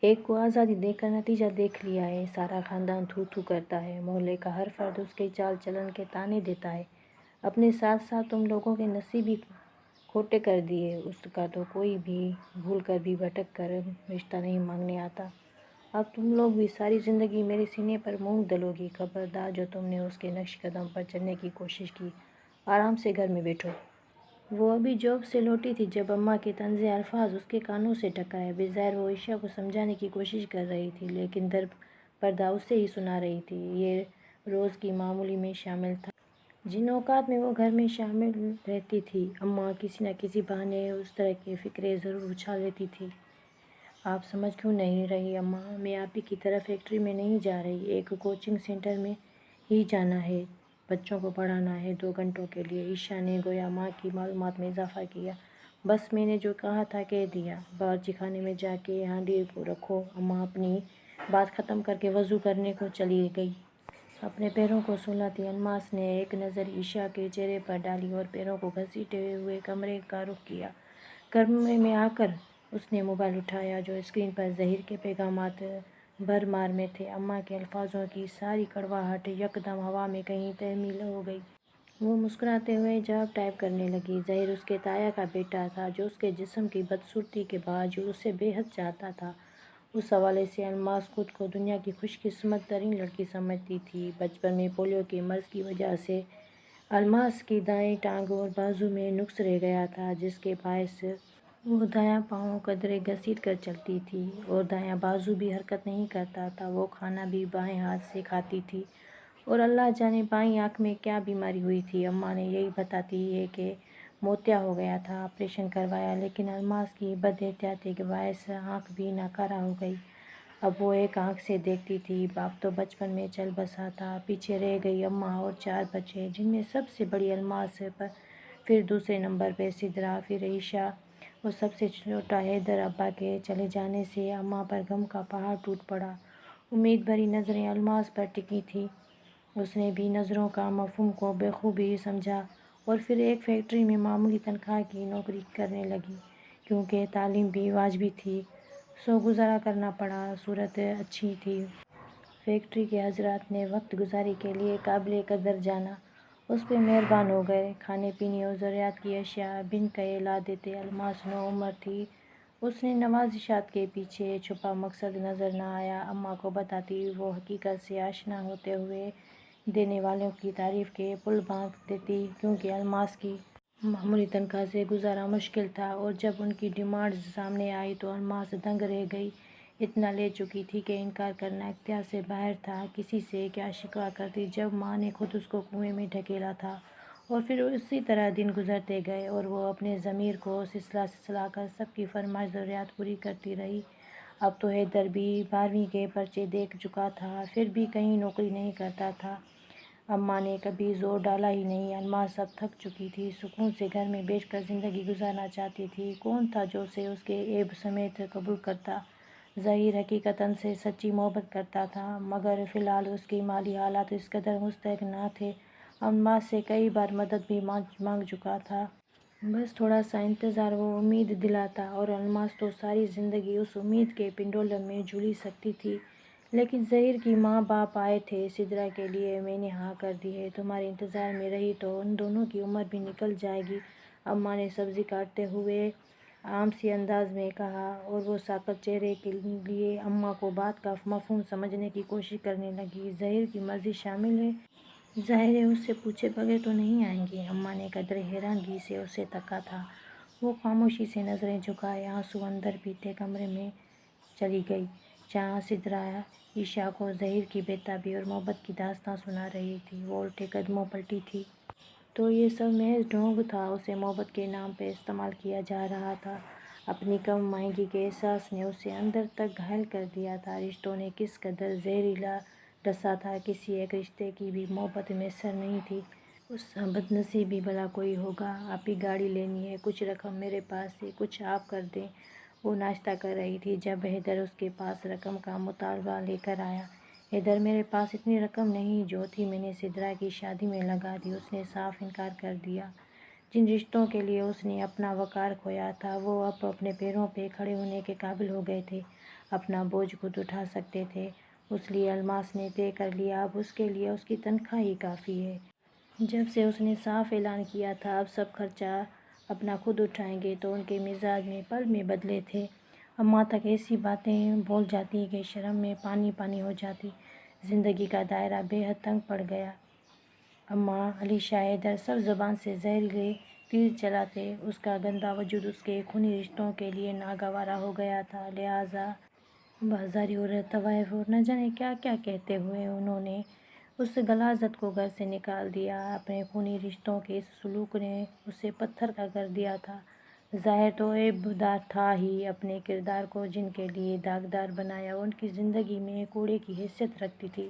ایک کو آزادی دے کر نتیجہ دیکھ لیا ہے، سارا خاندان تھو تھو کرتا ہے، محلے کا ہر فرد اس کے چال چلن کے طعنے دیتا ہے، اپنے ساتھ ساتھ تم لوگوں کے نصیب بھی کھوٹے کر دیے، اس کا تو کوئی بھی بھول کر بھی بھٹک کر رشتہ نہیں مانگنے آتا، اب تم لوگ بھی ساری زندگی میرے سینے پر مونگ ڈالو گی، خبردار جو تم نے اس کے نقش قدم پر چلنے کی کوشش کی، آرام سے گھر میں بیٹھو۔ وہ ابھی جاب سے لوٹی تھی جب اماں کے طنز الفاظ اس کے کانوں سے ٹکرائے، بظاہر وہ عائشہ کو سمجھانے کی کوشش کر رہی تھی، لیکن در پردہ اسے ہی سنا رہی تھی، یہ روز کی معمولی میں شامل تھا۔ جن اوقات میں وہ گھر میں شامل رہتی تھی، اماں کسی نہ کسی بہانے اس طرح کی فکریں ضرور اچھال لیتی تھی۔ آپ سمجھ کیوں نہیں رہی اماں؟ میں آپ ہی کی طرح فیکٹری میں نہیں جا رہی، ایک کوچنگ سینٹر میں ہی جانا ہے، بچوں کو پڑھانا ہے 2 گھنٹوں کے لیے، عائشہ نے گویا ماں کی معلومات میں اضافہ کیا۔ بس میں نے جو کہا تھا کہہ دیا، باورچی خانے میں جا کے ہانڈی کو رکھو۔ اماں اپنی بات ختم کر کے وضو کرنے کو چلی گئی۔ اپنے پیروں کو سلاتی الماس نے ایک نظر عائشہ کے چہرے پر ڈالی اور پیروں کو گھسیٹتے ہوئے کمرے کا رخ کیا۔ کمرے میں آ کر اس نے موبائل اٹھایا جو اسکرین پر ظہیر کے پیغامات بھرمار میں تھے۔ اماں کے الفاظوں کی ساری کڑواہٹ یکدم ہوا میں کہیں تحمیل ہو گئی۔ وہ مسکراتے ہوئے جواب ٹائپ کرنے لگی۔ ظہیر اس کے تایا کا بیٹا تھا جو اس کے جسم کی بدصورتی کے باوجود اسے بے حد چاہتا تھا۔ اس حوالے سے الماس خود کو دنیا کی خوش قسمت ترین لڑکی سمجھتی تھی۔ بچپن میں پولیو کے مرض کی وجہ سے الماس کی دائیں ٹانگ اور بازو میں نقص رہ گیا تھا، جس کے باعث وہ دایاں پاؤں قدرے گھسیٹ کر چلتی تھی اور دایاں بازو بھی حرکت نہیں کرتا تھا۔ وہ کھانا بھی بائیں ہاتھ سے کھاتی تھی اور اللہ جانے بائیں آنکھ میں کیا بیماری ہوئی تھی۔ اماں نے یہی بتاتی ہے کہ موتیا ہو گیا تھا، آپریشن کروایا، لیکن الماس کی بد احتیاطی کے باعث آنکھ بھی ناکارہ ہو گئی۔ اب وہ ایک آنکھ سے دیکھتی تھی۔ باپ تو بچپن میں چل بسا تھا، پیچھے رہ گئی اماں اور 4 بچے، جن میں سب سے بڑی الماس، پھر دوسرے نمبر پہ سدرا، پھر عائشہ اور سب سے چھوٹا حیدر۔ ابا کے چلے جانے سے اماں پر غم کا پہاڑ ٹوٹ پڑا۔ امید بھری نظریں الماس پر ٹکی تھیں۔ اس نے بھی نظروں کا مفہوم کو بخوبی سمجھا اور پھر ایک فیکٹری میں معمولی تنخواہ کی نوکری کرنے لگی، کیونکہ تعلیم بھی واجبی تھی، سو گزارا کرنا پڑا۔ صورت اچھی تھی۔ فیکٹری کے حضرات نے وقت گزاری کے لیے قابل قدر جانا، اس پہ مہربان ہو گئے، کھانے پینے اور ضروریات کی اشیاء بن کہے لا دیتے۔ الماس نوعمر تھی، اس نے نوازشات کے پیچھے چھپا مقصد نظر نہ آیا۔ اماں کو بتاتی وہ حقیقت سے آشنا ہوتے ہوئے دینے والوں کی تعریف کے پل باندھ دیتی، کیونکہ الماس کی معمولی تنخواہ سے گزارا مشکل تھا، اور جب ان کی ڈیمانڈز سامنے آئی تو الماس دنگ رہ گئی۔ اتنا لے چکی تھی کہ انکار کرنا اختیار سے باہر تھا۔ کسی سے کیا شکوہ کرتی جب ماں نے خود اس کو کنویں میں ڈھکیلا تھا، اور پھر اسی طرح دن گزرتے گئے اور وہ اپنے ضمیر کو سسلا کر سب کی فرمائش ضروریات پوری کرتی رہی۔ اب تو حیدر بھی 12ویں کے پرچے دیکھ چکا تھا، پھر بھی کہیں نوکری نہیں کرتا تھا۔ اماں نے کبھی زور ڈالا ہی نہیں۔ الماس اب تھک چکی تھی، سکون سے گھر میں بیٹھ کر زندگی گزارنا چاہتی تھی۔ کون تھا جو اسے اس کے عیب سمیت قبول کرتا؟ ظہیر حقیقتاً سے سچی محبت کرتا تھا، مگر فی الحال اس کے مالی حالات اس قدر مستحکم نہ تھے۔ الماس سے کئی بار مدد بھی مانگ چکا تھا۔ بس تھوڑا سا انتظار وہ امید دلاتا، اور الماس تو ساری زندگی اس امید کے پنڈولم میں جھولی سکتی تھی۔ لیکن ظہیر کی ماں باپ آئے تھے، سدرا کے لیے میں نے ہاں کر دی ہے، تمہارے انتظار میں رہی تو ان دونوں کی عمر بھی نکل جائے گی، اماں نے سبزی کاٹتے ہوئے عام سی انداز میں کہا، اور وہ ساکت چہرے لیے اماں کو بات کا مفہوم سمجھنے کی کوشش کرنے لگی۔ ظہیر کی مرضی شامل ہے؟ ظاہر ہے اس سے پوچھے بغیر تو نہیں آئیں گے؟ اماں نے قدرے حیرانگی سے اسے تکا تھا۔ وہ خاموشی سے نظریں جھکائے آنسو اندر پیتے کمرے میں چلی گئی، جہاں سدرا عائشہ کو ظہیر کی بے تابی اور محبت کی داستاں سنا رہی تھی۔ وہ الٹے قدموں پلٹی تھی تو یہ سب محض ڈھونگ تھا، اسے محبت کے نام پہ استعمال کیا جا رہا تھا۔ اپنی کم مائگی کے احساس نے اسے اندر تک گھائل کر دیا تھا۔ رشتوں نے کس قدر زہریلا ڈسا تھا، کسی ایک رشتے کی بھی محبت میسر نہیں تھی۔ اس کا بدنصیب بھی بھلا کوئی ہوگا؟ آپ ہی گاڑی لینی ہے، کچھ رقم میرے پاس ہے، کچھ آپ کر دیں۔ وہ ناشتہ کر رہی تھی جب حیدر اس کے پاس رقم کا مطالبہ لے کر آیا۔ حیدر میرے پاس اتنی رقم نہیں، جو تھی میں نے سدرا کی شادی میں لگا دی، اس نے صاف انکار کر دیا۔ جن رشتوں کے لیے اس نے اپنا وقار کھویا تھا وہ اب اپنے پیروں پہ کھڑے ہونے کے قابل ہو گئے تھے، اپنا بوجھ خود اٹھا سکتے تھے۔ اس لیے الماس نے طے کر لیا اب اس کے لیے اس کی تنخواہ ہی کافی ہے۔ جب سے اس نے صاف اعلان کیا تھا اب سب خرچہ اپنا خود اٹھائیں گے تو ان کے مزاج میں پل میں بدلے تھے۔ اماں تک ایسی باتیں بول جاتی کہ شرم میں پانی پانی ہو جاتی۔ زندگی کا دائرہ بے حد تنگ پڑ گیا۔ اماں علی شاہ حیدر سب زبان سے زہریلے تیر چلاتے، اس کا گندا وجود اس کے خونی رشتوں کے لیے ناگوارا ہو گیا تھا، لہٰذا بازاری اور طوائف اور نہ جانے کیا کیا کہتے ہوئے انہوں نے اس غلاظت کو گھر سے نکال دیا۔ اپنے خونی رشتوں کے اس سلوک نے اسے پتھر کا کر دیا تھا۔ ظاہر تو عیبدار تھا ہی، اپنے کردار کو جن کے لیے داغدار بنایا وہ ان کی زندگی میں کوڑے کی حیثیت رکھتی تھی۔